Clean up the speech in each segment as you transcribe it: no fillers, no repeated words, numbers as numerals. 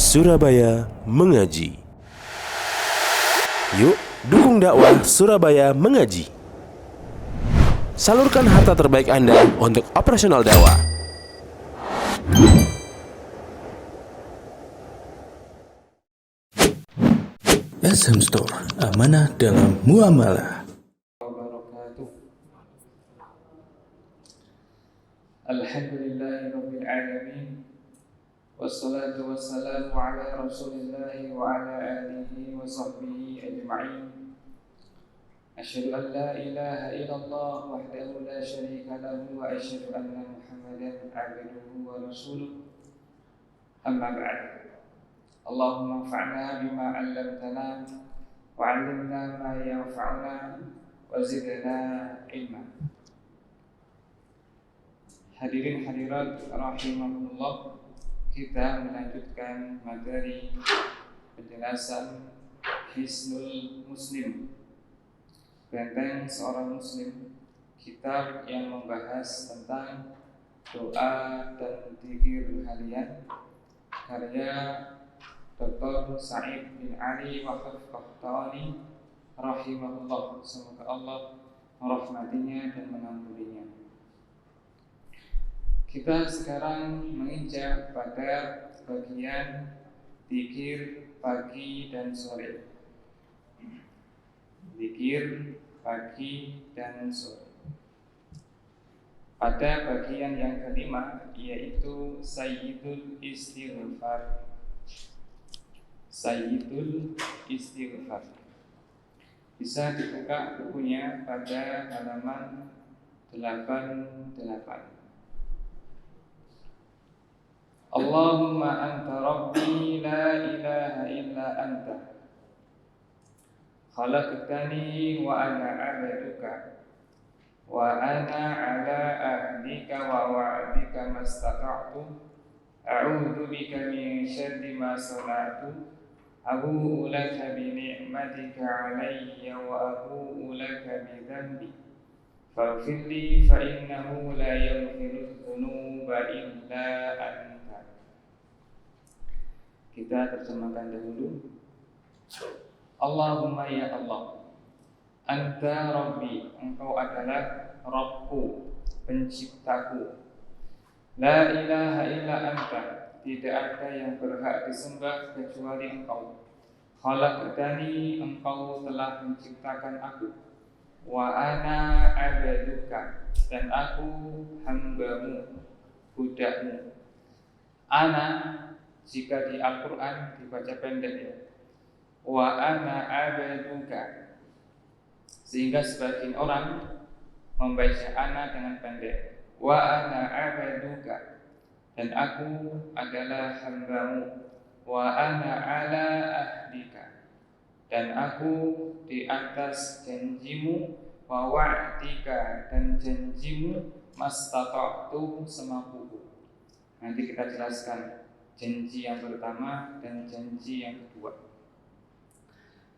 Surabaya Mengaji. Yuk, dukung dakwah Surabaya Mengaji. Salurkan harta terbaik Anda untuk operasional dakwah. SM Store, amanah dalam muamalah. Alhamdulillahirabbil alamin. Wassalatu wassalamu ala Rasulillah wa ala alihi wa sahbihi ajma'in. Asyhadu an la ilaha illallah wahdahu la syarika lahu wa asyhadu anna Muhammadan abduhu wa rasuluh. Amma ba'd. Allahumma anfa'na bima 'allamtana wa 'allimna ma yanfa'una wa zidna ilma. Hadirin hadirat rahimakumullah, kita melanjutkan materi penjelasan Hisnul Muslim, benteng seorang muslim, kitab yang membahas tentang doa dan zikir harian, karya Dr. Sa'id bin Ali Waqaf Qahtani rahimahullah. Semoga Allah merahmatinya dan mengampuninya. Kita sekarang menginjak pada bagian zikir pagi dan sore. Zikir pagi dan sore. Pada bagian yang kelima, yaitu Sayyidul Istighfar. Sayyidul Istighfar. Bisa dibuka bukunya pada halaman 88. Allahumma anta rabbi la ilaha illa anta khalaqtani wa ana 'abduka wa ana 'ala ahdika wa wa'dika mastata'tu a'udzu bika min syarri ma sana'tu abu'u laka bi ni'matika 'alayya wa abu'u laka bi dhanbi faghfir li fa innahu la yaghfiru dzunuba illa anta. Kita terjemahkan dahulu. Allahumma ya Allah, Anta Rabbi, Engkau adalah Rabbku, penciptaku. La ilaha illa Anta, tidak ada yang berhak disembah kecuali Engkau. Khalaqtani, Engkau telah menciptakan aku. Wa ana abduka, dan aku hambamu, budakmu. Ana, jika di Al-Quran dibaca pendek ya, wa ana abduka, sehingga sebagian orang membaca ana dengan pendek. Wa ana abduka, dan aku adalah hambamu. Wa ana ala ahdika, dan aku di atas janjimu. Wa wa'dika, dan janjimu. Mastata'tu, semampuku. Nanti kita jelaskan janji yang pertama dan janji yang kedua.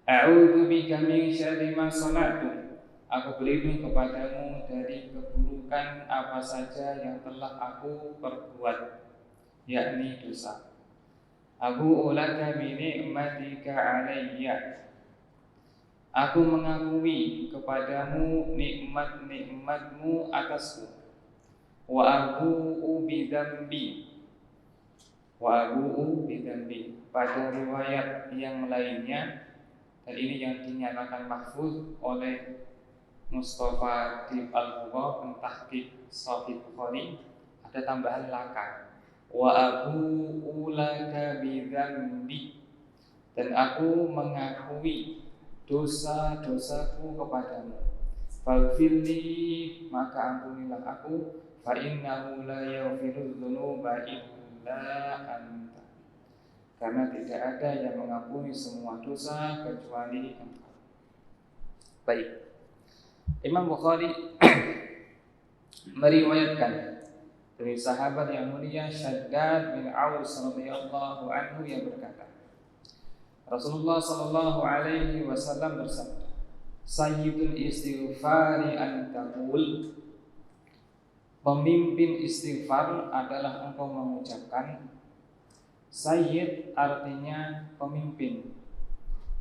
A'udzu bika min syarri ma sana'tu. Aku berlindung kepadamu dari keburukan apa saja yang telah aku perbuat, yakni dosa. Abu'u laka bi ni'matika 'alayya. Aku mengakui kepadamu nikmat-nikmatmu atasku. Wa abu'u bi dzambi. Wa abu'u bidambi. Pada riwayat yang lainnya, dan ini yang dinyatakan mahfuz oleh Mustafa Dib Al-Bugha pentahqiq Sahih Bukhari, ada tambahan laka. Wa abu'u laka bidambi, dan aku mengakui dosa-dosaku kepadamu. Faghfirli, maka ampunilah aku. Fa innahu la yaghfiru dzunuba illa anta, karena tidak ada yang mengampuni semua dosa kecuali Engkau. Baik, Imam Bukhari meriwayatkan dari sahabat yang mulia Syaddad bin Aus radhiyallahu anhu yang berkata, Rasulullah sallallahu alaihi wasallam bersabda, Sayyidul istighfari an taqul, pemimpin istighfar adalah engkau mengucapkan Sayyid artinya pemimpin,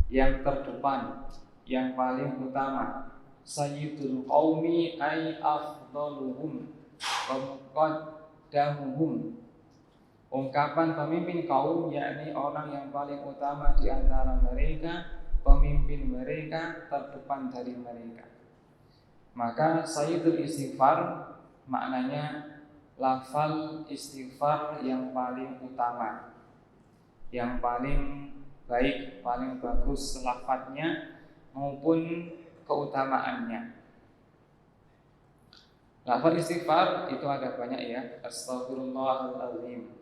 yang terdepan, yang paling utama. Sayyidul qaumi ay afdaluhum wa muqaddamuhum. Ungkapan pemimpin kaum yakni orang yang paling utama di antara mereka, pemimpin mereka, terdepan dari mereka. Maka sayyidul istighfar maknanya lafal istighfar yang paling utama, yang paling baik, paling bagus lafadznya maupun keutamaannya. Lafal istighfar itu ada banyak ya. Astaghfirullahaladzim,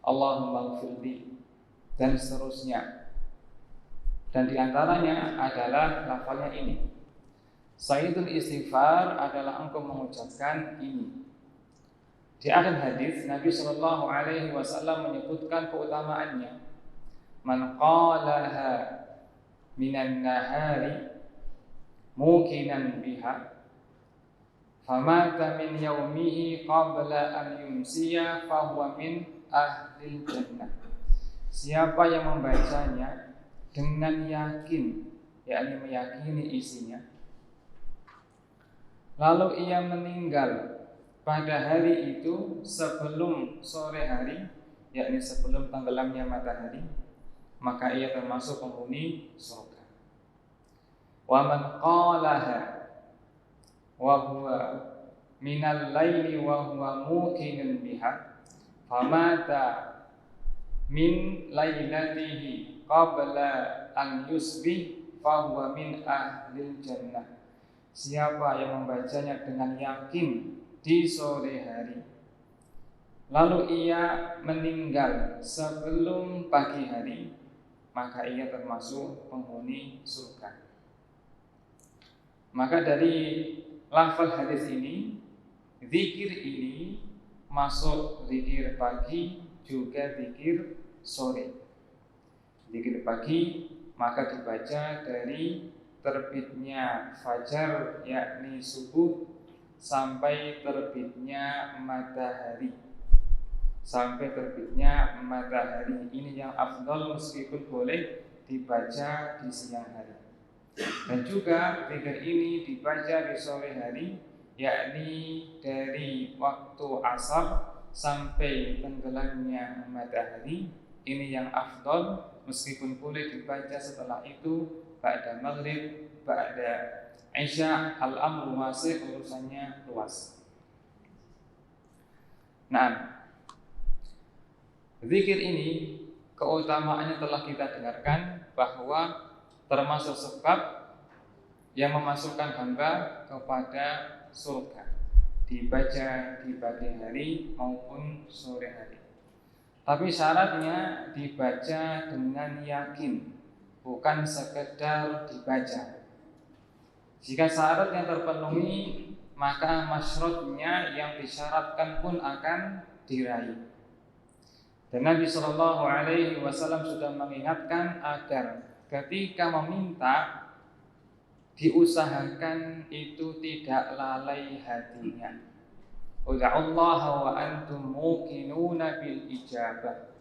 Allahumma gfirli, dan seterusnya. Dan diantaranya adalah lafalnya ini. Sayyidul istighfar adalah engkau mengucapkan ini. Di akhir hadis Nabi Shallallahu Alaihi Wasallam menyebutkan keutamaannya. Man qalaha minan nahari mukinan biha famata min yaumihi qabla an yumsiya fahuwa min ahlil jannah. Siapa yang membacanya dengan yakin, yakni meyakini isinya, lalu ia meninggal pada hari itu sebelum sore hari, yakni sebelum tenggelamnya matahari, maka ia termasuk penghuni surga. Wa man qalaha wa huwa minal laili wa huwa muqinun biha famata min lailatihi qabla an yusbih fahuwa min ahlil jannah. Siapa yang membacanya dengan yakin di sore hari, lalu ia meninggal sebelum pagi hari, maka ia termasuk penghuni surga. Maka dari lafal hadis ini, zikir ini masuk zikir pagi juga zikir sore. Zikir pagi maka dibaca dari terbitnya fajar yakni subuh sampai terbitnya matahari. Sampai terbitnya matahari ini yang afdal meskipun boleh dibaca di siang hari. Dan juga zikir ini dibaca di sore hari, yakni dari waktu asar sampai tenggelamnya matahari. Ini yang afdal meskipun boleh dibaca setelah itu ba'da maghrib, ba'da isya. Al-amru wasih, urusannya luas. Nah, zikir ini keutamaannya telah kita dengarkan bahwa termasuk sebab yang memasukkan hamba kepada surga, dibaca di pagi hari maupun sore hari. Tapi syaratnya dibaca dengan yakin, bukan sekedar dibaca. Jika syarat yang terpenuhi, maka masyrutnya yang disyaratkan pun akan diraih. Dan Nabi Shallallahu Alaihi Wasallam sudah mengingatkan agar ketika meminta diusahakan itu tidak lalai hatinya. Ud'ullaha wa antum muqinuna bil ijabah.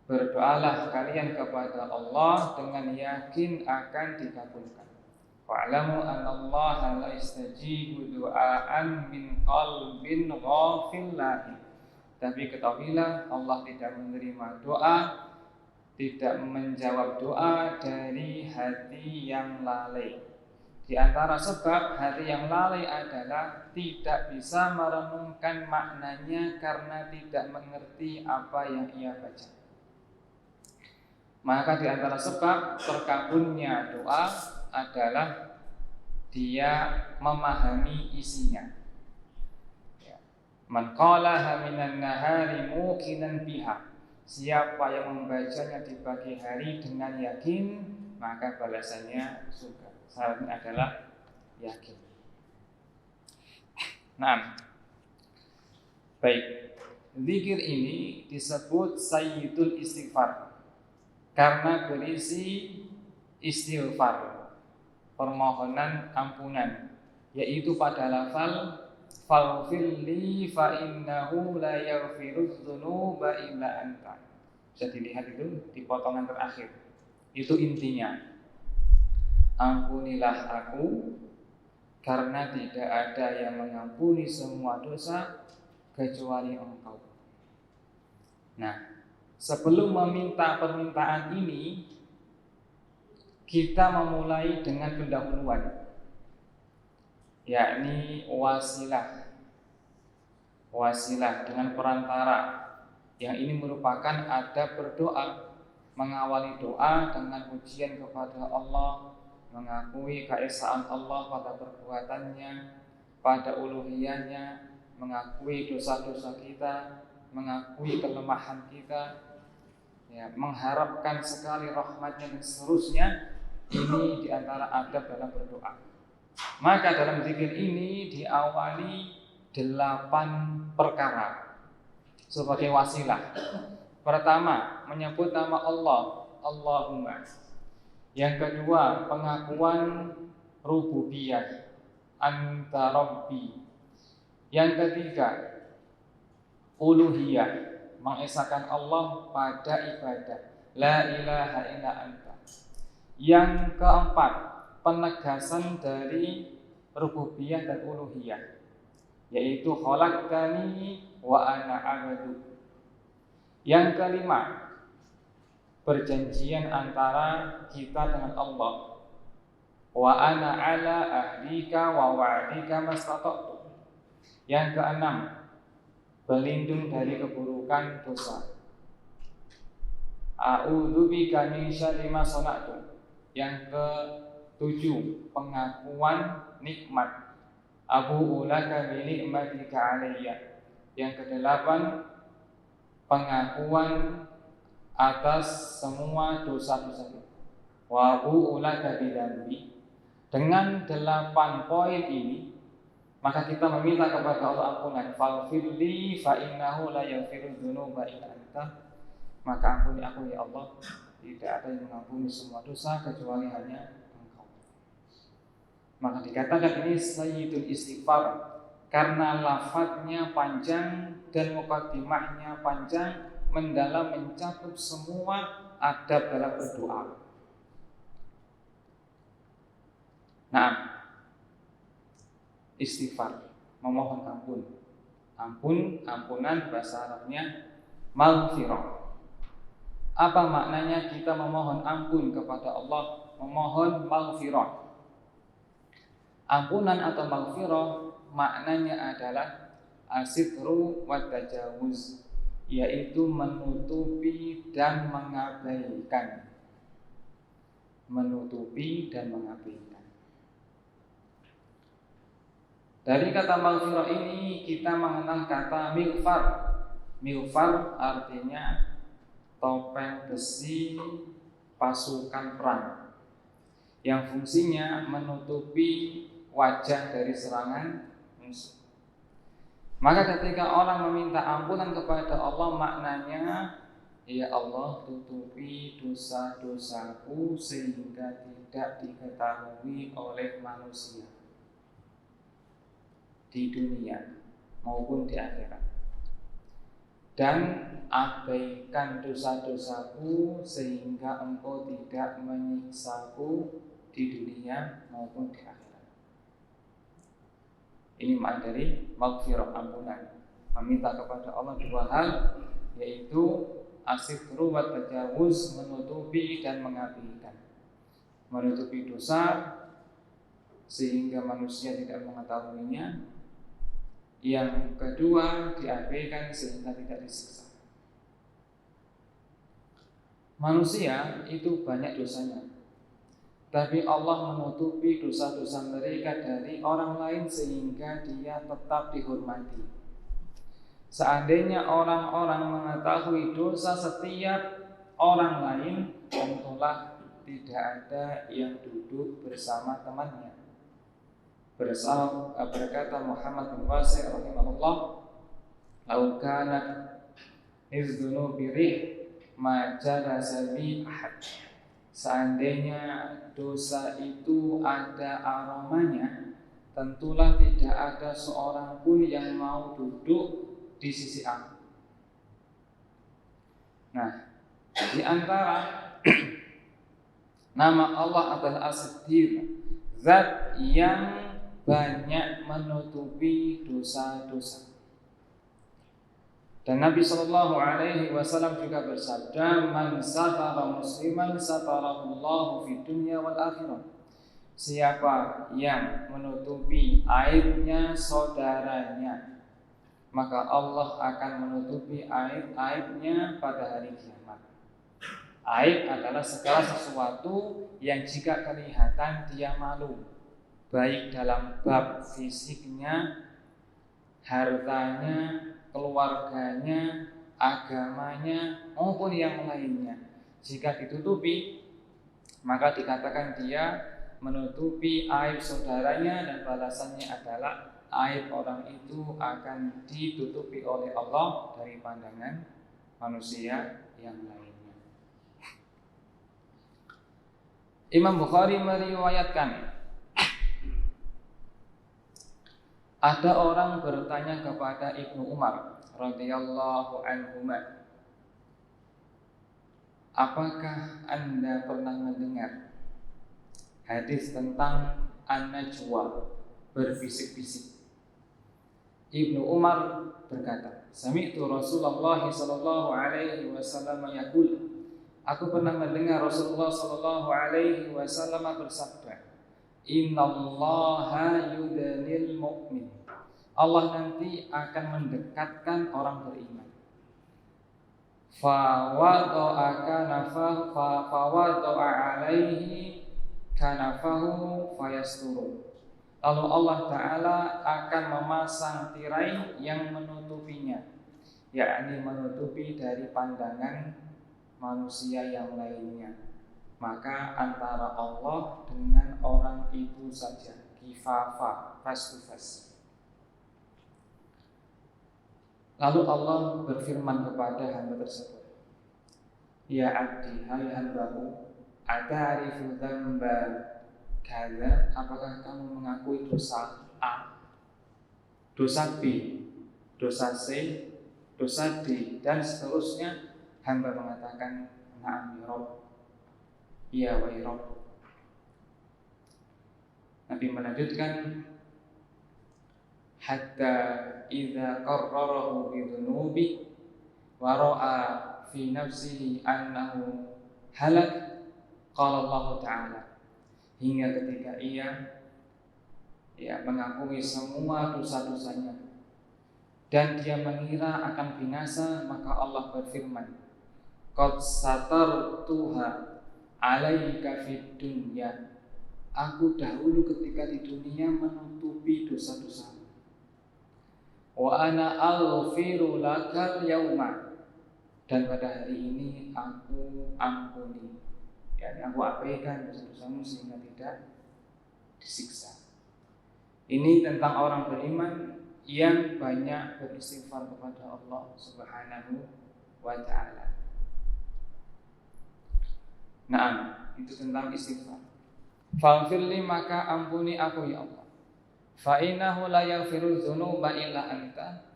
Berdoalah kalian kepada Allah dengan yakin akan dikabulkan. Wa'lamu annallaha la yastajibu du'aan min qalbin ghafil. Tapi ketahuilah Allah tidak menerima doa, tidak menjawab doa dari hati yang lalai. Di antara sebab hati yang lalai adalah tidak bisa merenungkan maknanya karena tidak mengerti apa yang ia baca. Maka di antara sebab terkabulnya doa adalah dia memahami isinya. Man qalaha minan nahari muqinan biha. Siapa yang membacanya di pagi hari dengan yakin, maka balasannya surga. Syaratnya adalah yakin. Nah, baik. Zikir ini disebut sayyidul istighfar karena berisi istighfar, permohonan ampunan, yaitu pada lafal faghfirli fa innahu la yaghfirudz dzunuba illa anta. Bisa dilihat itu di potongan terakhir. Itu intinya. Ampunilah aku karena tidak ada yang mengampuni semua dosa kecuali Engkau. Nah, sebelum meminta permintaan ini, kita memulai dengan pendahuluan, yakni wasilah dengan perantara, yang ini merupakan adab berdoa, mengawali doa dengan pujian kepada Allah, mengakui keesaan Allah pada perbuatannya, pada uluhiyahnya, mengakui dosa-dosa kita, mengakui kelemahan kita, ya, mengharapkan sekali rahmatnya dan seterusnya. Ini diantara adab dalam berdoa. Maka dalam zikir ini diawali 8 perkara sebagai wasilah. Pertama, menyebut nama Allah, Allahumma. Yang kedua, pengakuan rububiyah, anta rabbi. Yang ketiga, uluhiyah, mengesahkan Allah pada ibadah, la ilaha illa anta. Yang keempat, penegasan dari rububiyah dan uluhiyah, yaitu khalaqtani wa ana 'abdu. Yang kelima, perjanjian antara kita dengan Allah, wa ana 'ala ahdika wa wa'dika mastata'tu. Yang keenam, berlindung dari keburukan dosa, a'udzubika min syarri ma sana'tu. Yang ketujuh, pengakuan nikmat, abu'u laka bi ni'matika 'alayya. Yang kedelapan, pengakuan atas semua dosa-dosa kita, wa abu'u laka bi dzambi. Dengan 8 poin ini, maka kita meminta kepada Allah ampunan. Faghfirli fa innahu la yaghfirudz dzunuba illa anta. Maka ampuni aku ya Allah, tidak ada yang mengampuni semua dosa kecuali hanya Engkau. Maka dikatakan ini sayyidul istighfar karena lafadznya panjang dan muqaddimahnya panjang, mendalam, mencakup semua adab dalam berdoa. Nah, istighfar, memohon ampun. Ampunan bahasa Arabnya maghfirah. Apa maknanya kita memohon ampun kepada Allah, memohon maghfirah? Ampunan atau maghfirah maknanya adalah asitru wa tajawuz, yaitu menutupi dan mengabaikan. Menutupi dan mengabaikan. Dari kata maghfirah ini kita mengenal kata mighfar. Mighfar artinya topeng besi pasukan perang yang fungsinya menutupi wajah dari serangan musuh. Maka ketika orang meminta ampunan kepada Allah, maknanya, ya Allah, tutupi dosa-dosaku sehingga tidak diketahui oleh manusia di dunia maupun di akhirat, dan abaikan dosa-dosaku sehingga Engkau tidak menyiksaku di dunia maupun di akhirat. Ini makna dari maghfirah, ampunan. Meminta kepada Allah 2 hal, yaitu asitru wa tajawuz, menutupi dan mengabaikan. Menutupi dosa sehingga manusia tidak mengetahuinya. Yang kedua, diabaikan sehingga tidak disiksa. Manusia itu banyak dosanya, tapi Allah menutupi dosa-dosa mereka dari orang lain sehingga dia tetap dihormati. Seandainya orang-orang mengetahui dosa setiap orang lain, tentulah tidak ada yang duduk bersama temannya. Berkata Muhammad bin Wasi' rahimahullah, "Lau kana izdunu birih ma jalasa bi ahad." Seandainya dosa itu ada aromanya, tentulah tidak ada seorang pun yang mau duduk di sisi aku. Nah, di antara nama Allah adalah As-Sittir, zat yang banyak menutupi dosa-dosa. Dan Nabi SAW juga bersabda, "Man satara musliman satarahullahu fid dunya wal akhirah." Siapa yang menutupi aibnya saudaranya, maka Allah akan menutupi aib-aibnya pada hari kiamat. Aib adalah segala sesuatu yang jika kelihatan dia malu, baik dalam bab fisiknya, hartanya, keluarganya, agamanya, maupun yang lainnya. Jika ditutupi, maka dikatakan dia menutupi aib saudaranya, dan balasannya adalah aib orang itu akan ditutupi oleh Allah dari pandangan manusia yang lainnya. Imam Bukhari meriwayatkan, ada orang bertanya kepada Ibnu Umar radhiyallahu anhuma, apakah Anda pernah mendengar hadis tentang an-najwa, berbisik-bisik? Ibnu Umar berkata, "Sami'tu Rasulullah sallallahu alaihi wasallam yaqul." Aku pernah mendengar Rasulullah sallallahu alaihi wasallam bersabda, "Innallaha yudanil mu'min." Allah nanti akan mendekatkan orang beriman. Fawadu'a alaihi kanafahu fayasturu. Lalu Allah Ta'ala akan memasang tirai yang menutupinya, yakni menutupi dari pandangan manusia yang lainnya. Maka antara Allah dengan orang itu saja, kifafa, face to face. Lalu Allah berfirman kepada hamba tersebut, "Ya abdi, hai hambaku, ata'rifu dzamba kadza?" Apakah kamu mengakui dosa A, dosa B, dosa C, dosa D, dan seterusnya? Hamba mengatakan, "Na'am ya Rabb." "Iya wahai Rabb." Nabi melanjutkan, "Hatta idza qarrarahu bi dhunubi wa ra'a fi nafsihi annahu halak, qala Allah Ta'ala." Hingga ketika ia mengakui semua dosa-dosanya dan dia mengira akan binasa, maka Allah berfirman, "Qad satartuha 'alaika fid dunya." Aku dahulu ketika di dunia menutupi dosa-dosamu. "Wa ana aghfiru lakal yauma." Dan pada hari ini aku ampuni, aku abaikan dosa-dosamu sehingga tidak disiksa. Ini tentang orang beriman yang banyak beristighfar kepada Allah Subhanahu wa Ta'ala. Nah, itu tentang istighfar. "Faghfirli," maka ampuni aku ya Allah. "Fa innahu la yaghfiru dzunuba illa anta."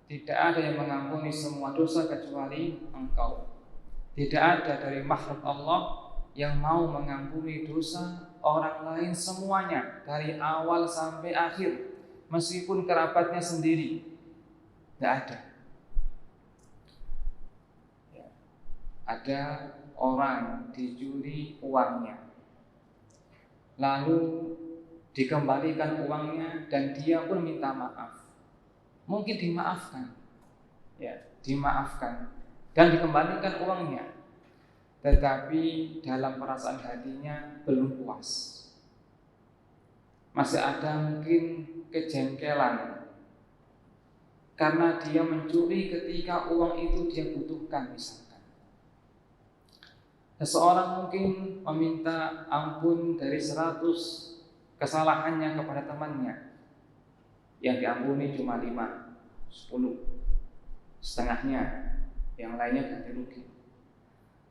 Tidak ada yang mengampuni semua dosa kecuali Engkau. Tidak ada dari makhluk Allah yang mau mengampuni dosa orang lain semuanya, dari awal sampai akhir, meskipun kerabatnya sendiri. Tidak ada. Ada orang dicuri uangnya, lalu dikembalikan uangnya dan dia pun minta maaf. Mungkin dimaafkan dan dikembalikan uangnya, tetapi dalam perasaan hatinya belum puas. Masih ada mungkin kejengkelan karena dia mencuri ketika uang itu dia butuhkan. Misalkan seseorang mungkin meminta ampun dari 100 kesalahannya kepada temannya, yang diampuni cuma 5, 10, setengahnya, yang lainnya ganti rugi.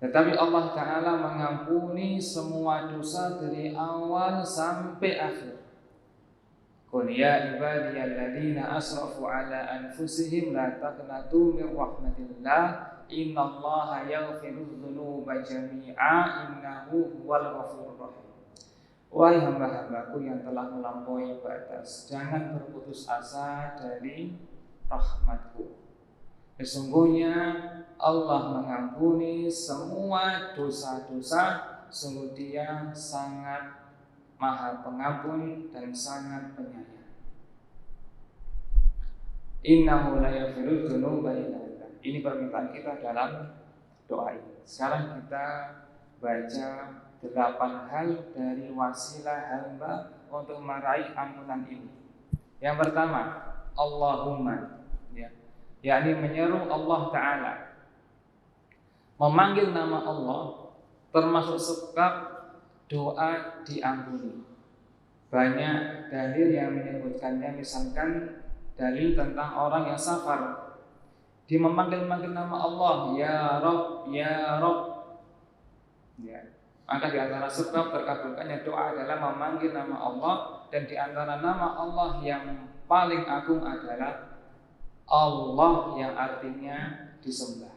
Tetapi Allah Ta'ala mengampuni semua dosa dari awal sampai akhir. Qul ya ibadiyalladzina asrafu ala anfusihim la taqnatu min rahmatillah innallaha yaghfirudz dzunuba jami'a innahu huwal ghafurur rahim. Wahai hamba-hambaku yang telah melampaui batas, jangan berputus asa dari rahmatku. Sesungguhnya Allah mengampuni semua dosa-dosa, sungguh Dia sangat Maha Pengampun dan sangat penyayang. Innahu la yaghfirudz dzunuba illa Allah. Ini permintaan kita dalam doa ini. Sekarang kita baca 8 hal dari wasilah hamba untuk meraih ampunan ini. Yang pertama, Allahumma, yakni menyeru Allah Ta'ala, memanggil nama Allah, termasuk sebab doa diampuni. Banyak dalil yang menyebutkannya, misalkan dalil tentang orang yang safar, dia memanggil-manggil nama Allah, ya Rabb, ya Rabb. Maka di antara sebab terkabulkannya doa adalah memanggil nama Allah, dan di antara nama Allah yang paling agung adalah Allah, yang artinya disembah.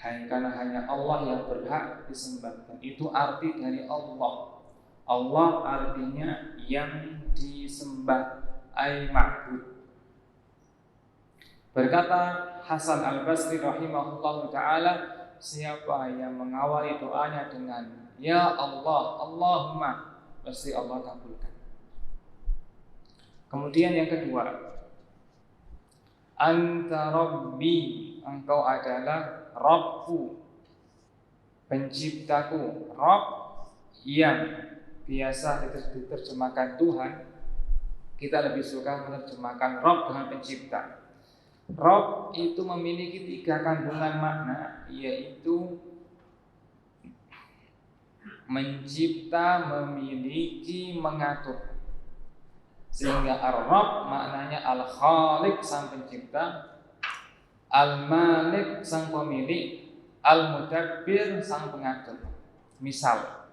Karena hanya Allah yang berhak disembah, dan itu arti dari Allah. Allah artinya yang disembah, ay ma'bud. Berkata Hasan Al-Basri rahimahullah ta'ala, siapa yang mengawali doanya dengan ya Allah, Allahumma, pasti Allah kabulkan. Kemudian yang kedua, anta rabbi, engkau adalah Rabbku, penciptaku. Rabb yang biasa diterjemahkan Tuhan, kita lebih suka menerjemahkan Rabb dengan pencipta. Rabb itu memiliki 3 kandungan makna, yaitu mencipta, memiliki, mengatur. Sehingga Ar-Rabb maknanya Al-Khaliq, sang pencipta, Al-Malik, sang pemilik, Al-Mudabbir, sang pengatur. Misal,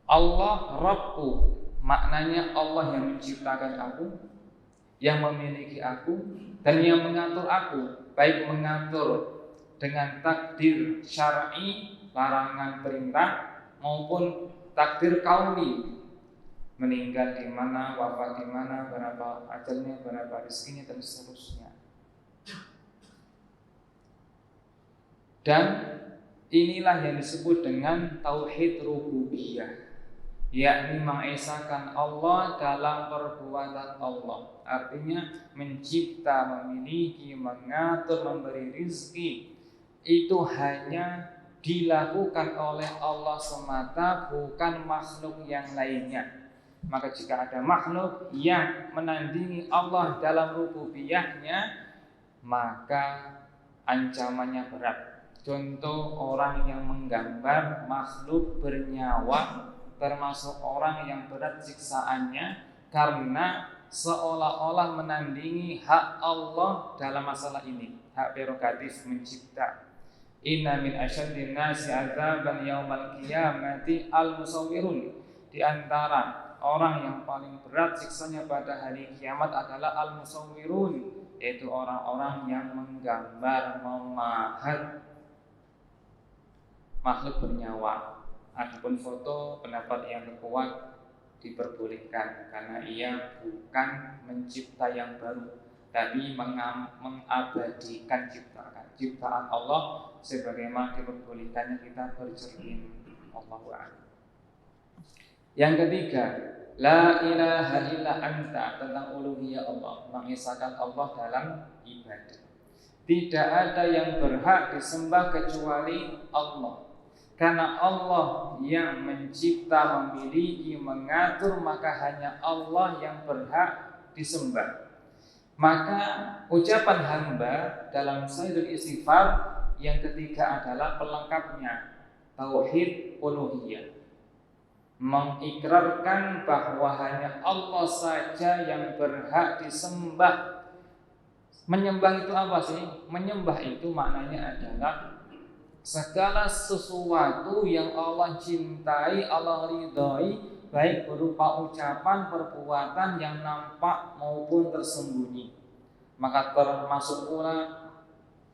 Allah Rabbu, maknanya Allah yang menciptakan aku, yang memiliki aku, dan yang mengatur aku, baik mengatur dengan takdir syar'i, larangan perintah, maupun takdir kauni, meninggal di mana, wafat di mana, berapa ajalnya, berapa rezekinya, dan seterusnya. Dan inilah yang disebut dengan tauhid rububiyah, yakni mengesahkan Allah dalam perbuatan Allah. Artinya mencipta, memiliki, mengatur, memberi rizki, itu hanya dilakukan oleh Allah semata, bukan makhluk yang lainnya. Maka jika ada makhluk yang menandingi Allah dalam rububiyahnya, maka ancamannya berat. Contoh orang yang menggambar makhluk bernyawa, termasuk orang yang berat siksaannya karena seolah-olah menandingi hak Allah dalam masalah ini, hak prerogatif mencipta. Inna min asyaddin nasi adzaban yaumal qiyamati al-musawwirun. Di antara orang yang paling berat siksanya pada hari kiamat adalah al-musawwirun, yaitu orang-orang yang menggambar, memahat makhluk bernyawa. Adapun foto, pendapat yang kuat diperbolehkan karena ia bukan mencipta yang baru, tapi mengabadikan ciptaan Allah sebagaimana diperbolehkannya kita bercermin. Allahu a'lam. Yang ketiga, la ilaha illa anta, tentang uluhiyah Allah, mengesahkan Allah dalam ibadah. Tidak ada yang berhak disembah kecuali Allah. Karena Allah yang mencipta, memiliki, mengatur, maka hanya Allah yang berhak disembah. Maka ucapan hamba dalam Sayyidul Istighfar yang ketiga adalah pelengkapnya, tauhid uluhiyah. Mengikrarkan bahwa hanya Allah saja yang berhak disembah. Menyembah itu apa sih? Menyembah itu maknanya adalah segala sesuatu yang Allah cintai, Allah ridhai, baik berupa ucapan, perbuatan yang nampak maupun tersembunyi. Maka termasuk pula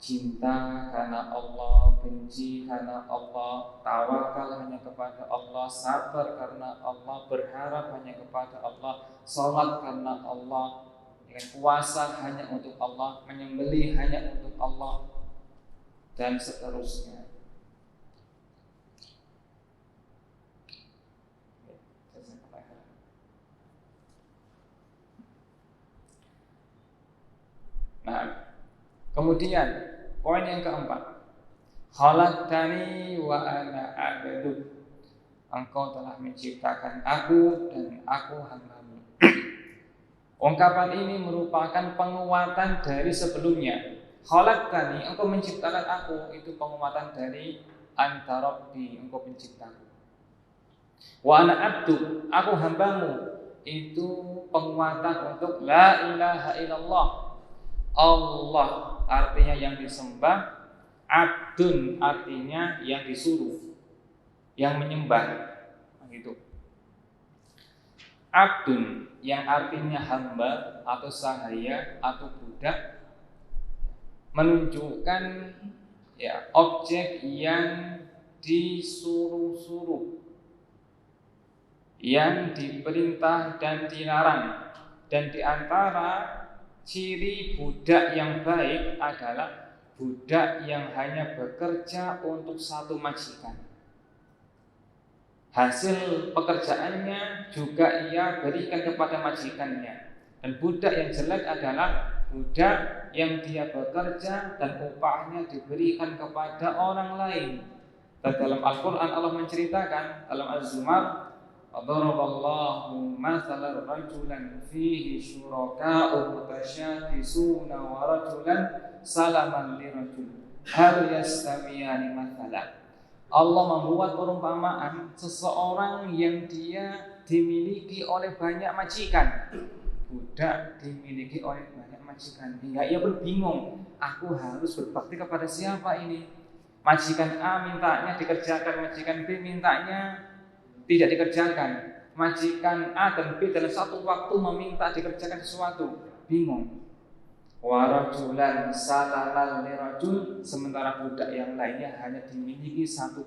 cinta karena Allah, benci karena Allah, tawakal hanya kepada Allah, sabar karena Allah, berharap hanya kepada Allah, sholat karena Allah, dengan puasa hanya untuk Allah, menyembelih hanya untuk Allah, dan seterusnya. Nah, kemudian poin yang keempat, khalaqtani wa ana abduk. Engkau telah menciptakan aku dan aku hambamu. Ungkapan ini merupakan penguatan dari sebelumnya. Khalaqtani, engkau menciptakan aku, itu penguatan dari anta rabbi, engkau penciptaku. Wa ana abduk, aku hambamu, itu penguatan untuk la ilaha illallah. Allah artinya yang disembah, abdun artinya yang disuruh, yang menyembah, gitu. Abdun yang artinya hamba atau sahaya atau budak menunjukkan ya objek yang disuruh-suruh, yang diperintah dan dilarang. Dan diantara ciri budak yang baik adalah budak yang hanya bekerja untuk satu majikan. Hasil pekerjaannya juga ia berikan kepada majikannya. Dan budak yang jelek adalah budak yang dia bekerja dan upahnya diberikan kepada orang lain. Dan dalam Al-Quran Allah menceritakan dalam Az-Zumar, Adaraballahu mathalan rajulan fihi syuraka'u mutasyatisuna wa rajulan salaman lirajul hal yastamiyani mathalan. Allah membuat perumpamaan seseorang yang dia dimiliki oleh banyak majikan. Budak dimiliki oleh banyak majikan hingga ia berbingung, aku harus berbakti kepada siapa ini? Majikan A mintanya dikerjakan, majikan B mintanya tidak dikerjakan. Majikan A dan B dalam satu waktu meminta dikerjakan sesuatu, bingung. Warajulan salaman lirajul, sementara budak yang lainnya hanya dimiliki satu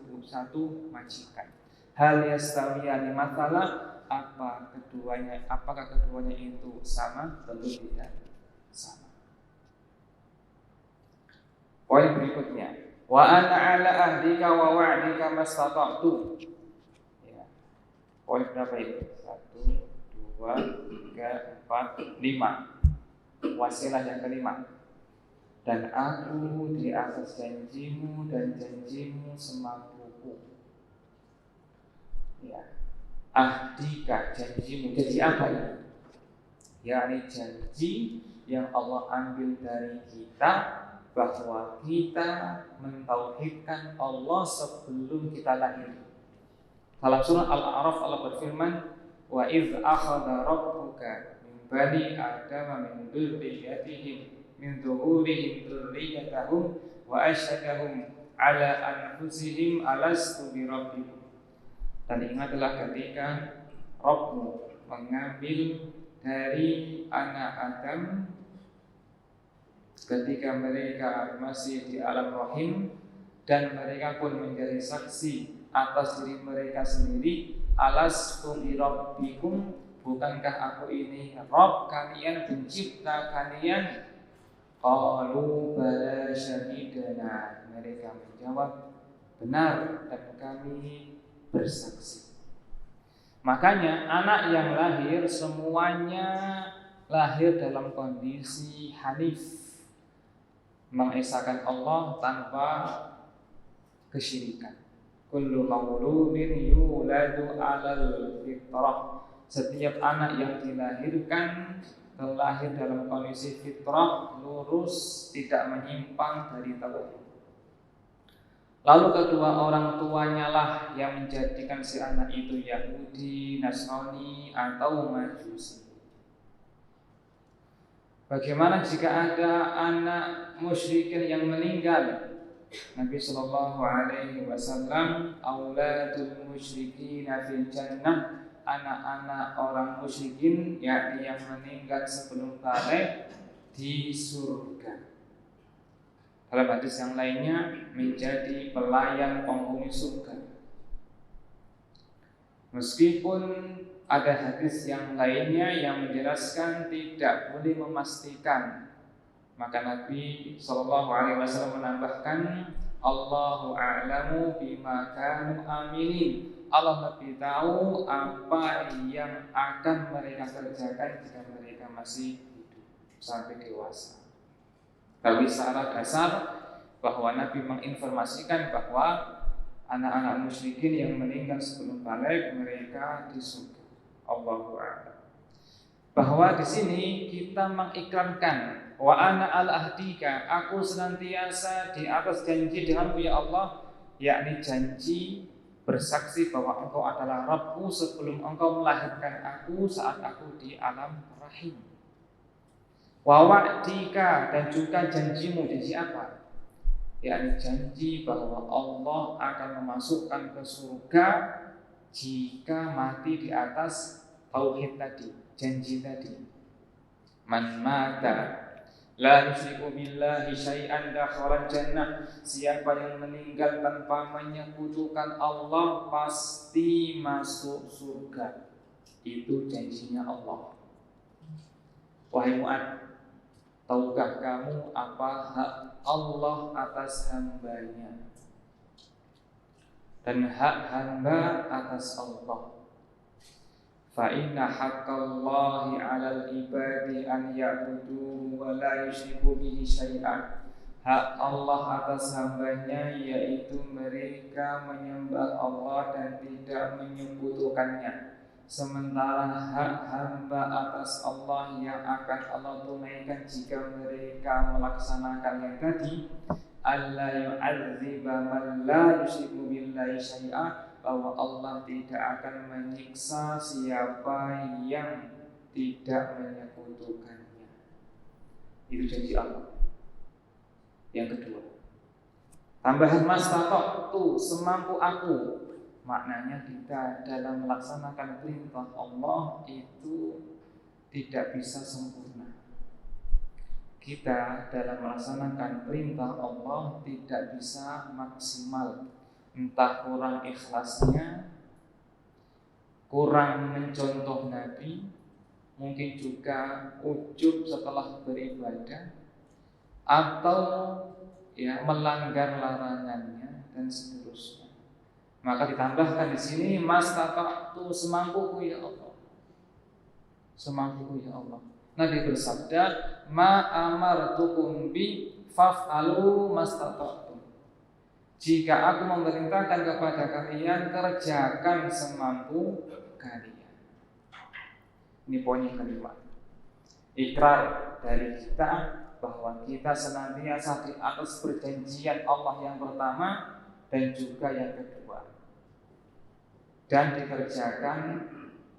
majikan. Hal yastamiyani mathalah, apakah keduanya itu sama? Tentu tidak sama. Poin berikutnya, wa ana ala ahdika wa wa'dika mastata'tu. Ya. Poin berapa itu? 1, 2, 3, 4, 5. Wasilah yang kelima, dan aku di atas janjimu dan janjimu semampuku. Ya, ahdika, janjimu, janji apa ini? yakni janji yang Allah ambil dari kita bahwa kita mentauhidkan Allah sebelum kita lahir. Dalam surah Al-A'raf Allah berfirman, wa idz akhadha rabbuka bani Adam min dzurriyyatihim min zuhurihim dzurriyyatahum wa asyhadahum ala anfusihim alastu bi rabbikum. Dan ingatlah ketika Rabbmu mengambil dari anak Adam ketika mereka masih di alam rahim, dan mereka pun menjadi saksi atas diri mereka sendiri, alastu bi rabbikum, bukankah aku ini Rabb kalian, pencipta kalian? Qalu bala syahidana, mereka menjawab benar dan kami bersaksi. Makanya anak yang lahir semuanya lahir dalam kondisi hanif, mengesahkan Allah tanpa kesyirikan. Kullu mauludin yuladu 'alal fitrah. Setiap anak yang dilahirkan terlahir dalam kondisi fitrah, lurus, tidak menyimpang dari tauhid. Lalu kedua orang tuanya lah yang menjadikan si anak itu Yahudi, Nasrani, atau Majusi. Bagaimana jika ada anak musyrikin yang meninggal? Nabi sallallahu alaihi wasallam, auladul musyrikina fil jannah anak-anak orang musyrikin, yakni yang meninggal sebelum balik, di surga. Dalam hadis yang lainnya, menjadi pelayan penghuni surga. Meskipun ada hadis yang lainnya yang menjelaskan tidak boleh memastikan, maka Nabi SAW menambahkan, Allahu a'lamu bima kanu amilin. Allah lebih tahu apa yang akan mereka kerjakan jika mereka masih hidup sampai dewasa. Tapi secara dasar bahwa Nabi menginformasikan bahwa anak-anak musyrikin yang meninggal sebelum balik mereka di surga. Allahu a'lam. Bahwa di sini kita mengikramkan wa ana al-ahdika, aku senantiasa di atas janji denganmu ya Allah, yakni janji bersaksi bahwa engkau adalah Rabbku sebelum engkau melahirkan aku saat aku di alam rahim. Wa wa'dika, dan juga janjimu, janji apa? Yakni janji bahwa Allah akan memasukkan ke surga jika mati di atas tauhid tadi, janji tadi. Man mata la yusyriku billahi syai'an dakhala jannah, siapa yang meninggal tanpa menyekutukan Allah pasti masuk surga. Itu janjinya Allah. Wahai Mu'ad, tahukah kamu apa hak Allah atas hambanya dan hak hamba atas Allah? Fa inna haqqallahi 'alal ibadi an ya'buduhu wa la yusyriku bihi syai'an. Hak Allah atas hambanya yaitu mereka menyembah Allah dan tidak menyekutukannya. Sementara hak hamba atas Allah yang akan Allah tunaikan jika mereka melaksanakan yang tadi, alla yu'adziba man la yusyriku billahi syai'a, bahwa Allah tidak akan menyiksa siapa yang tidak menyekutukannya. Itu janji Allah. Yang kedua, tambahan mastata'tu, semampu aku. Maknanya kita dalam melaksanakan perintah Allah itu tidak bisa sempurna. Kita dalam melaksanakan perintah Allah tidak bisa maksimal. Entah kurang ikhlasnya, kurang mencontoh Nabi, mungkin juga ujub setelah beribadah, atau melanggar larangannya dan seterusnya. Maka ditambahkan di sini mastata'tu, semampuku ya Allah. Semampuku ya Allah. Nabi bersabda, ma amartukum bi faf'alu mastata'tu. Jika aku memerintahkan kepada kalian, kerjakan semampu kalian. Ini poin yang kelima. Ikrar dari kita bahwa kita senantiasa di atas perjanjian Allah yang pertama dan juga yang kedua, dan dikerjakan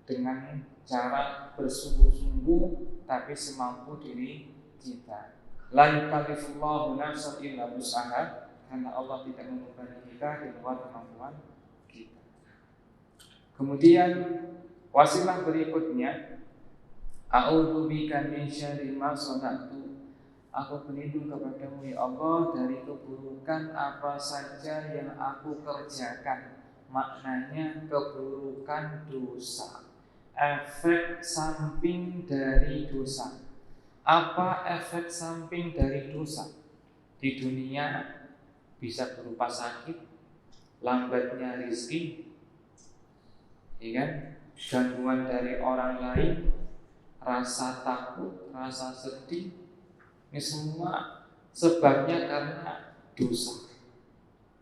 dengan cara bersungguh-sungguh tapi semampu diri kita. La yukallifullahu nafsan illa wus'aha, karena Allah tidak membebani kita di luar kemampuan kita. Kemudian wasilah berikutnya, a'udzubika min syarri ma sana'tu, aku berlindung kepadamu ya Allah dari keburukan apa saja yang aku kerjakan. Maknanya keburukan dosa, efek samping dari dosa. Apa efek samping dari dosa? Di dunia bisa berupa sakit, lambatnya rezeki, gangguan dari orang lain, rasa takut, rasa sedih. Ini semua sebabnya karena dosa.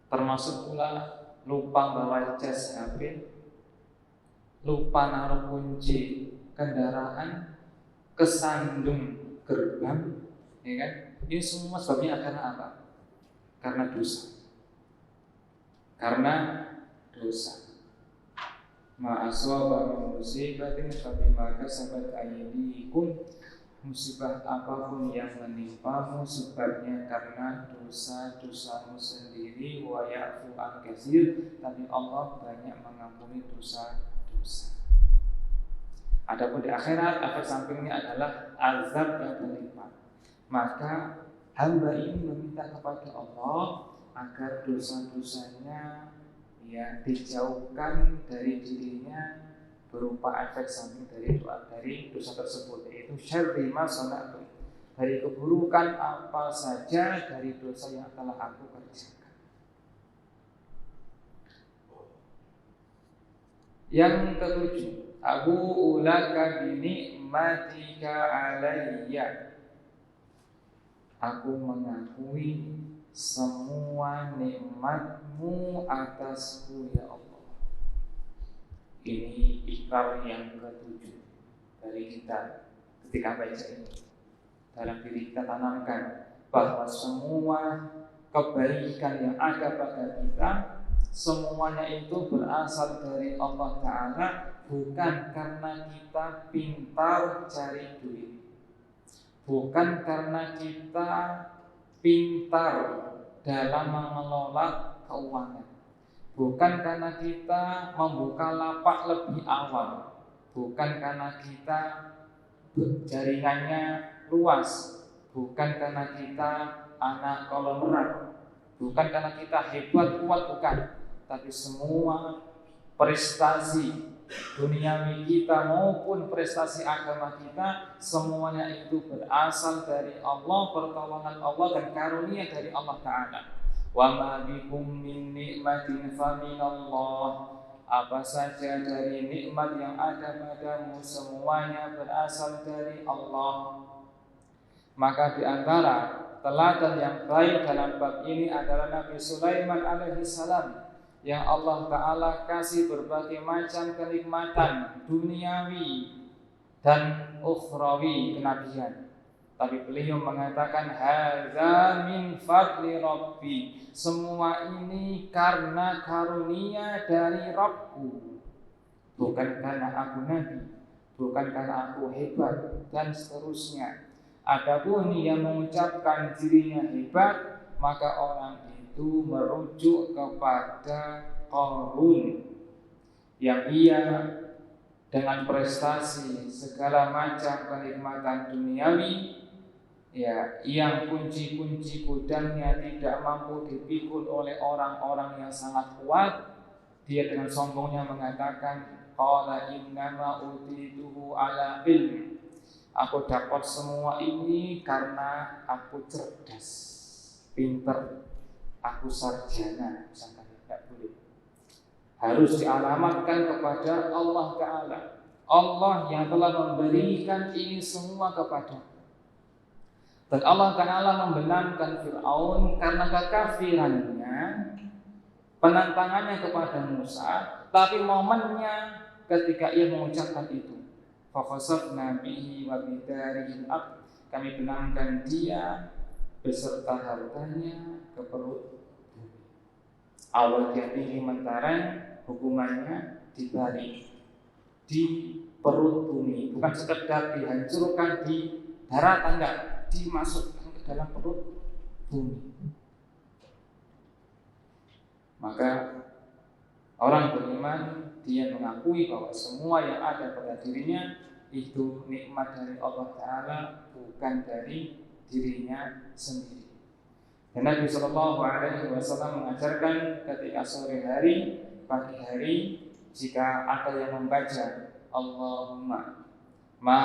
Termasuk pula lupa bawa cas HP, lupa naruh kunci kendaraan, kesandung gerbang, Ini semua sebabnya karena apa? Karena dosa. Karena dosa. Ma asaba min musibatin fa bima kasabat aydikum, musibah apapun yang menimpamu sebabnya karena dosa-dosamu sendiri. Wa ya'fu an katsir, tapi Allah banyak mengampuni dosa-dosa. Adapun di akhirat efek sampingnya adalah azab yang berlipat. Maka hamba ini meminta kepada Allah agar dosa-dosanya dijauhkan dari dirinya berupa efek samping dari dosa tersebut, yaitu syarri ma sana'tu, dari keburukan apa saja dari dosa yang telah aku kerjakan. Yang ketujuh, Abu ulaka binikmatika alayya, aku mengakui semua nikmatmu atasku ya Allah. Ini ikrar yang ketujuh dari kita ketika baca ini. Dalam diri kita tanamkan bahwa semua kebaikan yang ada pada kita, semuanya itu berasal dari Allah Ta'ala, bukan karena kita pintar cari duit, bukan karena kita pintar dalam mengelola keuangan, bukan karena kita membuka lapak lebih awal, bukan karena kita jaringannya luas, bukan karena kita anak konglomerat, bukan karena kita hebat kuat, bukan. Tapi semua prestasi duniawi kita maupun prestasi agama kita, semuanya itu berasal dari Allah, pertolongan Allah dan karunia dari Allah Ta'ala. Wa ma bikum min ni'matin fa minallah, apa saja dari nikmat yang ada padamu semuanya berasal dari Allah. Maka di antara teladan yang baik dalam bab ini adalah Nabi Sulaiman alaihi salam, yang Allah Ta'ala kasih berbagai macam kenikmatan duniawi dan ukhrawi kenabian. Tapi beliau mengatakan, hadza min fadli Rabbi, semua ini karena karunia dari Rabbku, bukan karena aku nabi, bukan karena aku hebat, dan seterusnya. Adapun yang mengucapkan dirinya hebat, maka orang itu merujuk kepada Qarun, yang ia dengan prestasi segala macam kenikmatan duniawi, yang kunci-kunci gudangnya tidak mampu dipikul oleh orang-orang yang sangat kuat, dia dengan sombongnya mengatakan, qala innama utituhu ala ilmi, aku dapat semua ini karena aku cerdas, pinter, aku sarjana. Misalkan tidak boleh, harus dialamatkan kepada Allah Ta'ala, Allah yang telah memberikan ini semua kepada. Dan Allah Ta'ala membenamkan Fir'aun karena kekafirannya, penentangannya kepada Musa. Tapi momennya ketika ia mengucapkan itu, faqasafna bihi wa bidarihi al-ard, kami benamkan dia beserta hartanya ke perut bumi. Awal dia tinggi mentaran, hukumannya dibalik di perut bumi, bukan sekedar dihancurkan di daratan, enggak, dimasukkan ke dalam perut bumi. Maka orang beriman, dia mengakui bahwa semua yang ada pada dirinya itu nikmat dari Allah Ta'ala, bukan dari dirinya sendiri. Dan Nabi SAW mengajarkan ketika sore hari, pagi hari, jika ada yang membaca Allahumma ma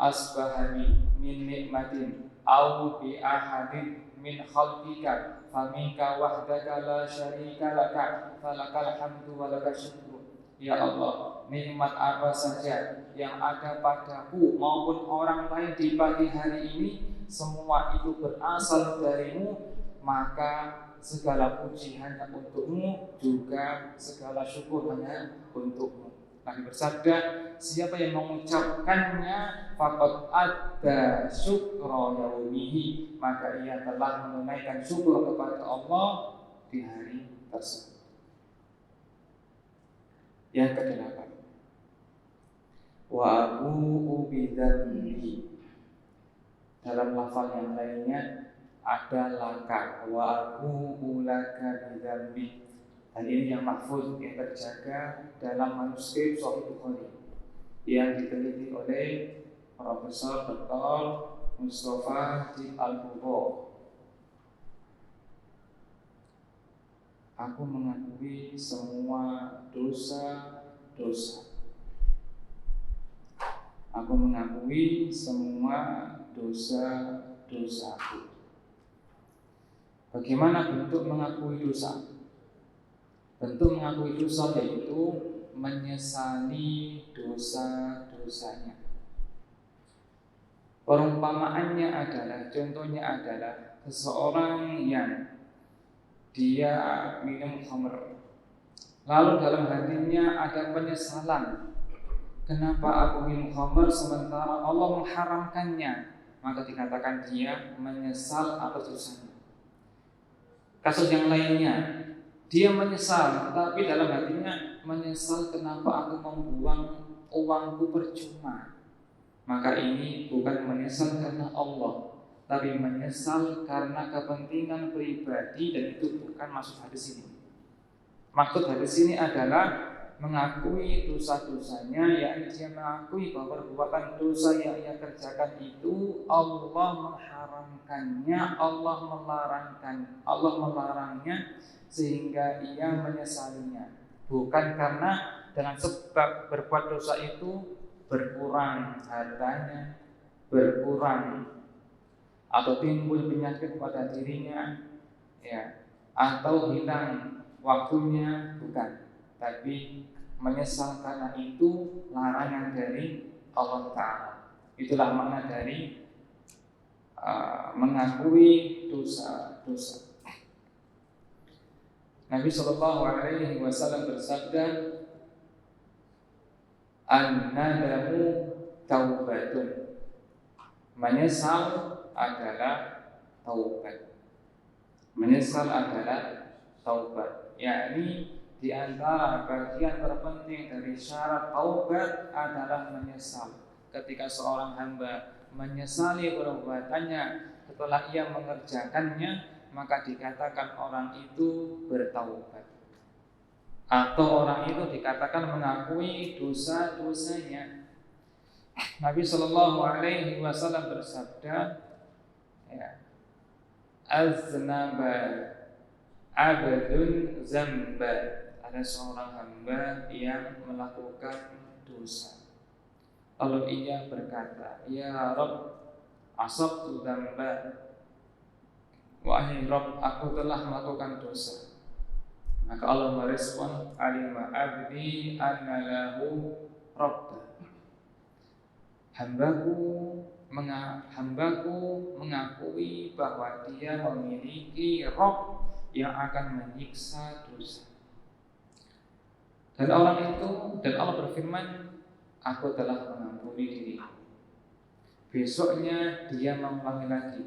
asbahani min nikmatin au bi ahadin min khalqika faminka wahdaka la syarika laka falakal hamdu wa lakal syukru, ya Allah, nikmat apa saja yang ada padaku maupun orang lain di pagi hari ini, semua itu berasal darimu, maka segala puji hanya untukmu, juga segala syukur hanya untukmu. Nabi bersabda, siapa yang mengucapkannya faqad adda syukra yaumihi, maka ia telah menunaikan syukur kepada Allah di hari tersebut. Yang kedelapan, wa abu'u bidzambi, dalam lafal yang lainnya ada laka, wa abu'u laka bidzambi. Dan ini yang mahfuz, yang terjaga dalam manuskrip Sahih Bukhari. yang diteliti oleh Profesor Dr. Mustafa Dib Al-Bubo. Aku mengakui semua dosa-dosa. Aku mengakui semua dosa-dosaku. Bagaimana bentuk mengakui dosa? Bentuk mengakui dosa yaitu menyesali dosa-dosanya. Perumpamaannya adalah, contohnya adalah seseorang yang dia minum khamr, lalu dalam hatinya ada penyesalan. Kenapa aku minum khamr sementara Allah mengharamkannya? Maka dikatakan dia menyesal atas dosanya. Kasus yang lainnya, dia menyesal, tapi dalam hatinya menyesal kenapa aku membuang uangku percuma. Maka ini bukan menyesal karena Allah, tapi menyesal karena kepentingan pribadi, dan itu bukan maksud hadis ini. Maksud hadis ini adalah mengakui dosa-dosanya, yakni dia mengakui bahwa perbuatan dosa yang ia kerjakan itu Allah mengharamkannya, Allah melarangnya, sehingga ia menyesalinya. Bukan karena dengan sebab berbuat dosa itu berkurang hartanya, berkurang atau timbul penyakit pada dirinya, ya, atau hilang waktunya, bukan. Tapi menyesal karena itu larangan dari Allah Ta'ala. Itulah makna dari mengakui dosa-dosa. Nabi SAW bersabda, an-nadamu taubatun. Menyesal adalah taubat. Menyesal adalah taubat. Yakni di antara bagian terpenting dari syarat taubat adalah menyesal. Ketika seorang hamba menyesali perbuatannya setelah ia mengerjakannya, maka dikatakan orang itu bertaubat, atau orang itu dikatakan mengakui dosa-dosanya. Nabi SAW bersabda, ya, aznaba abdun zamba. Ada seorang hamba yang melakukan dosa, lalu ia berkata, ya Rabb, asabtu dzamba. Wahai Rabb, aku telah melakukan dosa. Maka Allah merespon, alima abdi anna lahu Rabb. Hambaku mengakui bahwa dia memiliki Rabb yang akan menyiksa dosa. Dan Allah berfirman, aku telah mengampuni diriku. Besoknya dia mengulangi lagi,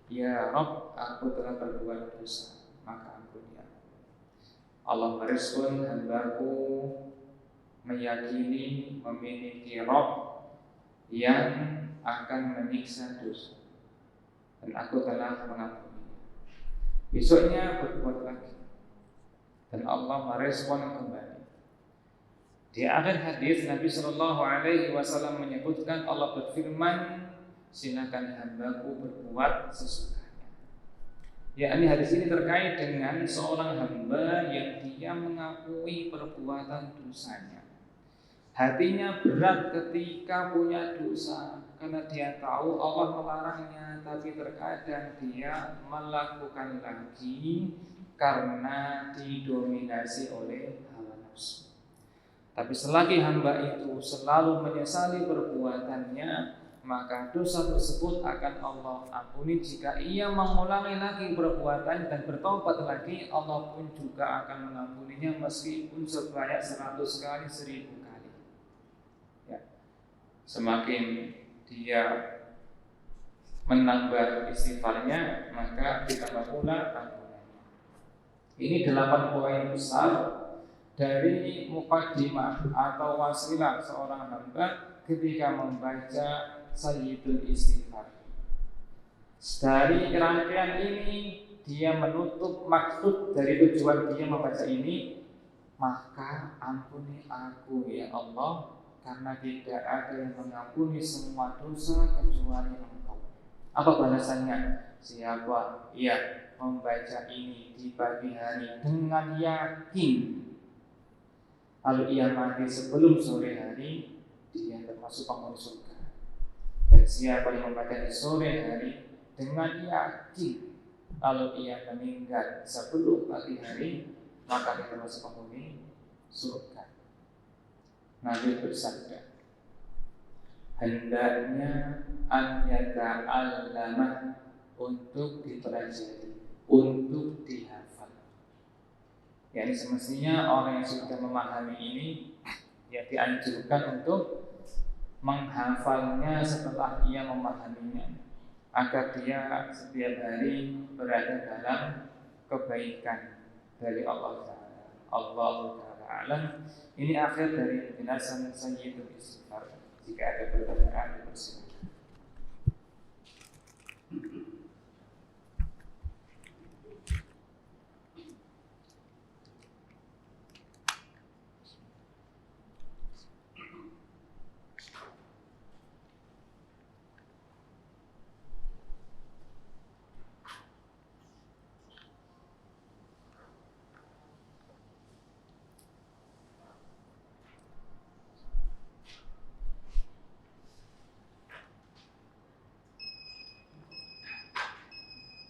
ya Rabb, aku telah berbuat dosa, maka ampuni aku. Allah merespon, hambaku meyakini memiliki Rabb yang akan menyiksa dosa, dan aku telah mengampuni. Besoknya berbuat lagi, dan Allah merespon kembali. Di akhir hadis Nabi SAW menyebutkan, Allah berfirman, silakan hambaku berbuat sesukanya. Ya, ini hadis ini terkait dengan seorang hamba yang dia mengakui perbuatan dosanya. Hatinya berat ketika punya dosa, karena dia tahu Allah melarangnya, tapi terkadang dia melakukan lagi karena didominasi oleh hawa nafsu. Tapi selagi hamba itu selalu menyesali perbuatannya, maka dosa tersebut akan Allah ampuni. Jika ia mengulangi lagi perbuatan dan bertobat lagi, Allah pun juga akan mengampuninya meskipun sebanyak 100 kali, 1000 kali. Ya. Semakin dia menambah istighfarnya, maka ditambah pula ampunannya. Ini 8 poin besar dari muqaddimah atau wasilah seorang hamba ketika membaca Sayyidul Istighfar. Dari rangkaian ini dia menutup maksud dari tujuan dia membaca ini, maka ampuni aku ya Allah karena tidak ada yang mengampuni semua dosa kecuali Engkau. Apa balasannya? Siapa yang membaca ini di pagi hari dengan yakin, kalau ia mati sebelum sore hari, dia termasuk penghuni surga. Dan siapa yang membaca di sore hari dengan yakin, kalau ia meninggal sebelum pagi hari, maka dia termasuk penghuni surga. Nabi bersabda, hendaknya an yata'allama, untuk dipelajari, untuk dihafal. Yani semestinya orang yang sudah memahami ini, ya dianjurkan untuk menghafalnya setelah ia memahaminya, agar dia setiap hari berada dalam kebaikan dari Allah Ta'ala. Allah Ta'ala alam. Ini akhir dari penjelasan Sayyidul Istighfar. Jika ada pertanyaan, dipersilakan.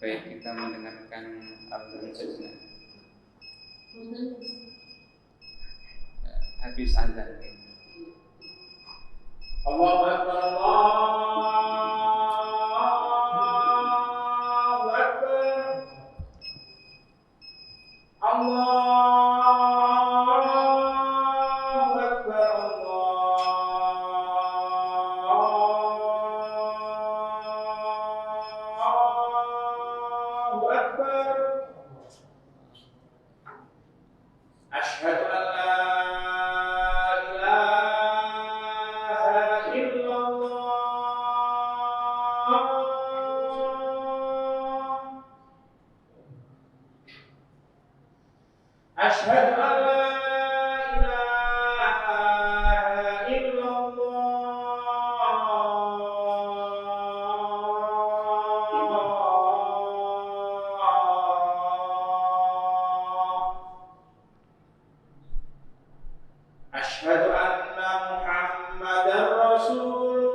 Baik, kita mendengarkan Abdul Jazna. Habis azan. Allahu Akbar, Allahu Akbar, Allahu Akbar, Allahu Akbar. Asyhadu an la ilaha illallah. Asyhadu an la ilaha illallah. Asyhadu anna Muhammadar Rasulullah.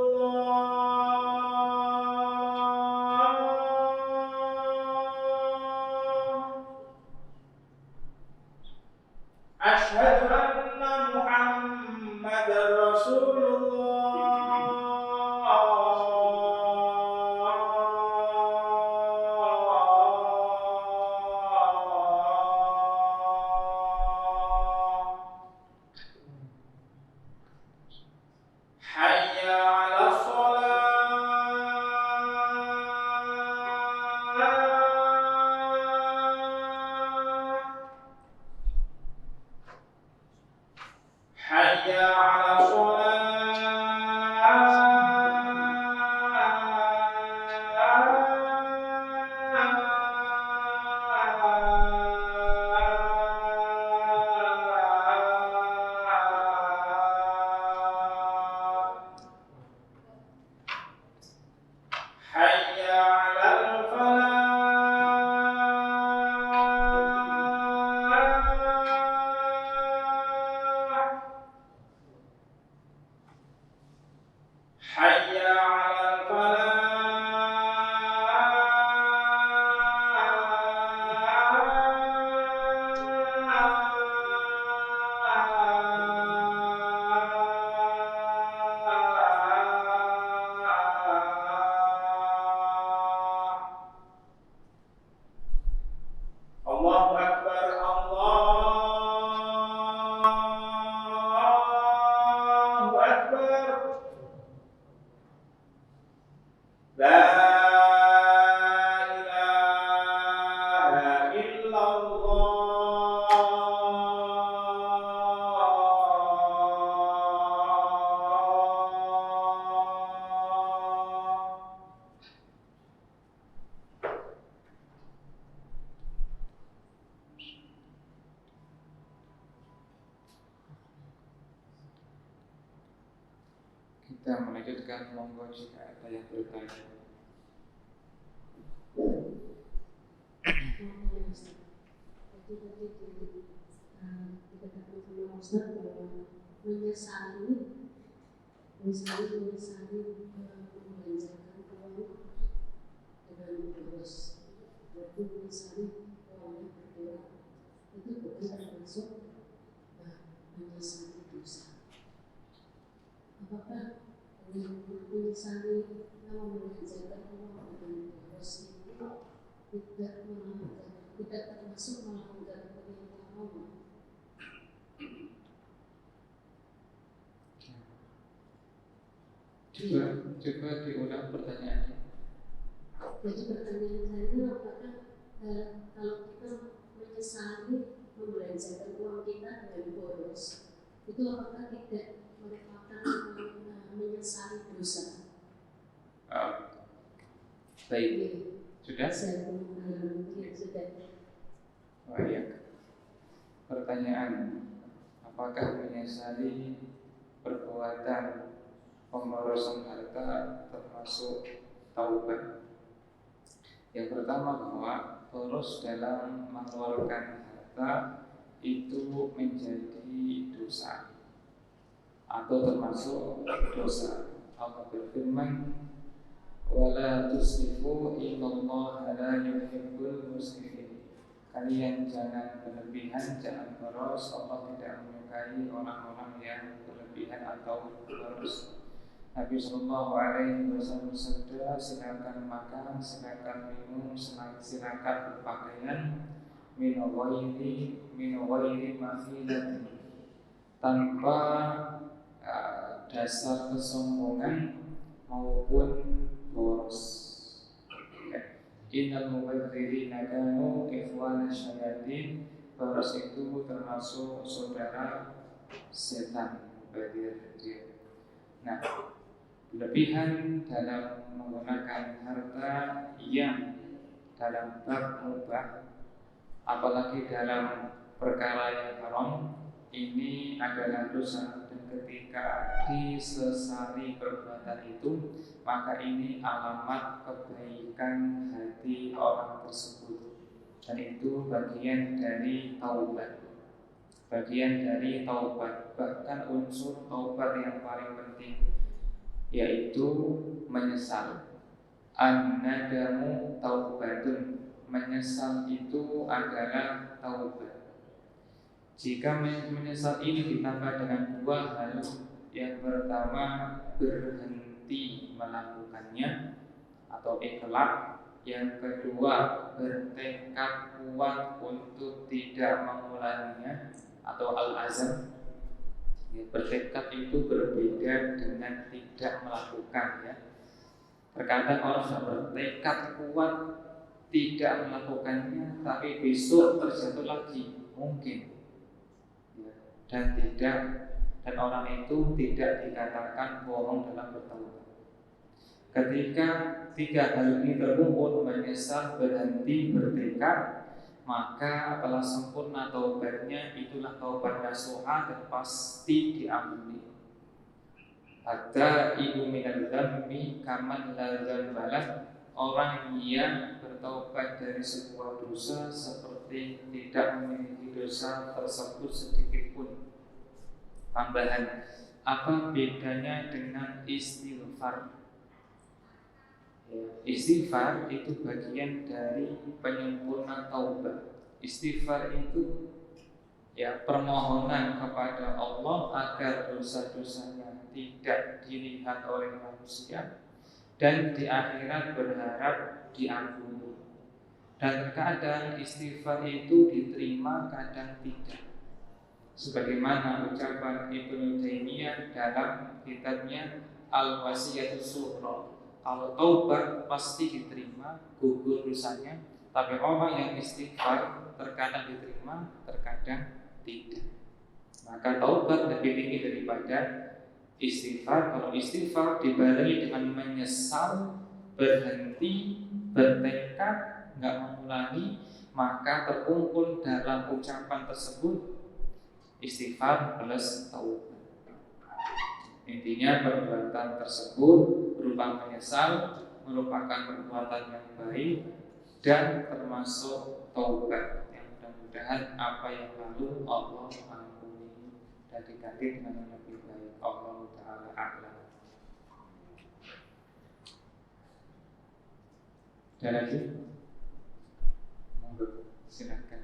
Kita melanjutkan, monggo jika ada yang bertanya. Ustaz bahwa menyesali membelanjakan uang dengan boros, berarti menyesali uangnya berkurang, itu bukan termasuk menyesali dosa. Apakah menyesali membelanjakan uang dengan boros itu tidak termasuk melanggar perintah Allah? Coba diulang pertanyaannya. Jadi pertanyaan saya, apakah kalau kita menyesali membelanjakan uang kita dengan boros, itu apakah tidak merupakan menyesali dosa? Baik, Ya, sudah? saya sudah. Baik. Pertanyaan, apakah menyesali perbuatan pemborosan harta termasuk taubat? Yang pertama, bahwa boros dalam mengeluarkan harta itu menjadi dosa atau termasuk dosa. Allah berfirman, wala tusrifu innallaha la yuhibbul musrifin. Kalian jangan berlebihan, jangan boros. Allah tidak menyukai orang-orang yang berlebihan atau boros. Nabi Sallallahu Alaihi Wasallam bersabda, silakan makan, silakan minum, silakan berpakaian, min ghairi mafilatin, tanpa dasar kesombongan maupun boros. Innal mubadzirina kanu ikhwana syayatin. Boros itu termasuk saudara setan, mubadzir. Nah, berlebihan dalam menggunakan harta yang dalam bab mubah, apalagi dalam perkara yang haram, ini adalah dosa. Dan ketika disesali perbuatan itu, maka ini alamat kebaikan hati orang tersebut, dan itu bagian dari taubat. Bagian dari taubat, bahkan unsur taubat yang paling penting, yaitu menyesal. An-nadamu taubatun. Menyesal itu adalah taubat. Jika menyesal ini ditambah dengan dua hal, yang pertama berhenti melakukannya atau ikhlas, yang kedua bertekad kuat untuk tidak mengulanginya atau al-azam. Ya, bertekad itu berbeda dengan tidak melakukan, ya. Terkadang orang sudah bertekad kuat tidak melakukannya, tapi besok terjatuh lagi, mungkin, ya. Dan orang itu tidak dikatakan bohong dalam bertaubat. Ketika tiga hal ini terkumpul, menyesal, berhenti, bertekad, maka telah sempurna taubatnya. Itulah taubat nasuha dan pasti diampuni. Hatta ibu minal dzambi kaman la dzambalah. Orang yang bertaubat dari sebuah dosa seperti tidak memiliki dosa tersebut sedikit pun. Tambahan, apa bedanya dengan istighfar? Istighfar itu bagian dari penyempurna taubat. Istighfar itu permohonan kepada Allah agar dosa-dosanya tidak dilihat oleh manusia, dan di akhirat berharap diampuni. Dan kadang istighfar itu diterima, kadang tidak. Sebagaimana ucapan Ibnu Taimiyah dalam kitabnya Al-Wasiyatus Sughra, kalau taubat pasti diterima, gugur dosanya. Tapi orang yang istighfar terkadang diterima, terkadang tidak. Maka taubat lebih tinggi daripada istighfar. Kalau istighfar dibarengi dengan menyesal, berhenti, bertekad, nggak mengulangi, maka terkumpul dalam ucapan tersebut istighfar plus taubat. Intinya perbuatan tersebut berupa menyesal, merupakan perbuatan yang baik dan termasuk taubat, yang mudah-mudahan apa yang lalu Allah ampuni dan diganti dengan yang lebih baik. Allah Ta'ala a'lam. Ada lagi? Monggo, silakan.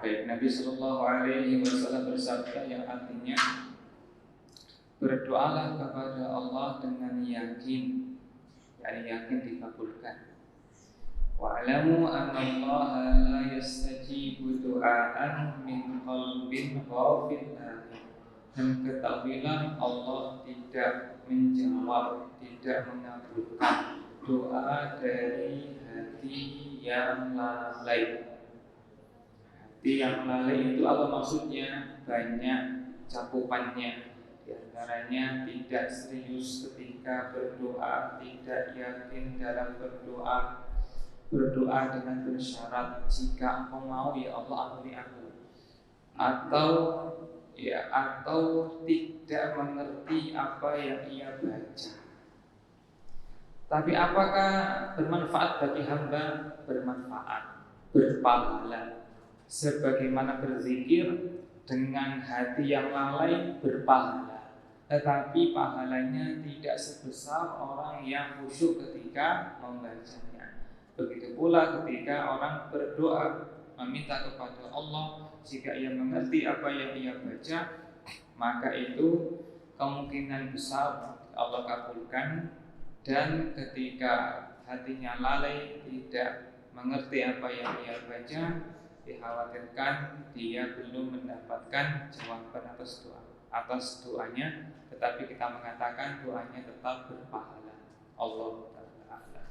Baik, Nabi Sallallahu Alaihi Wasallam bersabda yang artinya berdoalah kepada Allah dengan yakin, yakni yakin dikabulkan. Wa'lamu anna Allah la yastajibu du'aan min qalbin ghafil. Dan ketahuilah Allah tidak menjawab, tidak mengabulkan doa dari hati yang lalai. Hati yang lalai itu apa maksudnya? Banyak cakupannya. Di antaranya tidak serius ketika berdoa, tidak yakin dalam berdoa, berdoa dengan bersyarat jika engkau mau ya Allah ampuni aku, atau tidak mengerti apa yang ia baca. Tapi apakah bermanfaat bagi hamba? Bermanfaat, berpahala. Sebagaimana berzikir dengan hati yang lalai berpahala, tetapi pahalanya tidak sebesar orang yang khusyuk ketika membacanya. Begitu pula ketika orang berdoa meminta kepada Allah, jika ia mengerti apa yang ia baca, maka itu kemungkinan besar Allah kabulkan. Dan ketika hatinya lalai, tidak mengerti apa yang ia baca, dikhawatirkan dia belum mendapatkan jawaban atas doanya, tetapi kita mengatakan doanya tetap berpahala. Allah Ta'ala.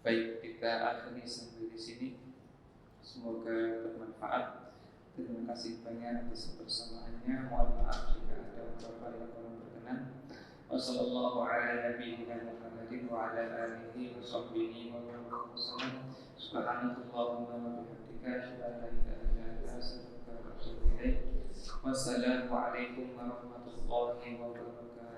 Baik, kita akhiri sampai di sini. Semoga bermanfaat. Terima kasih banyak atas kebersamaannya. Mohon maaf jika ada beberapa yang kurang berkenan. Wassallallahu ala nabiyyina Muhammadin wa ala alihi wa sahbihi wa sallam. Subhanakallahumma wa bihamdika asyhadu an la ilaha illa anta astaghfiruka wa atubu ilaik. Wassalamu alaikum warahmatullahi wabarakatuh.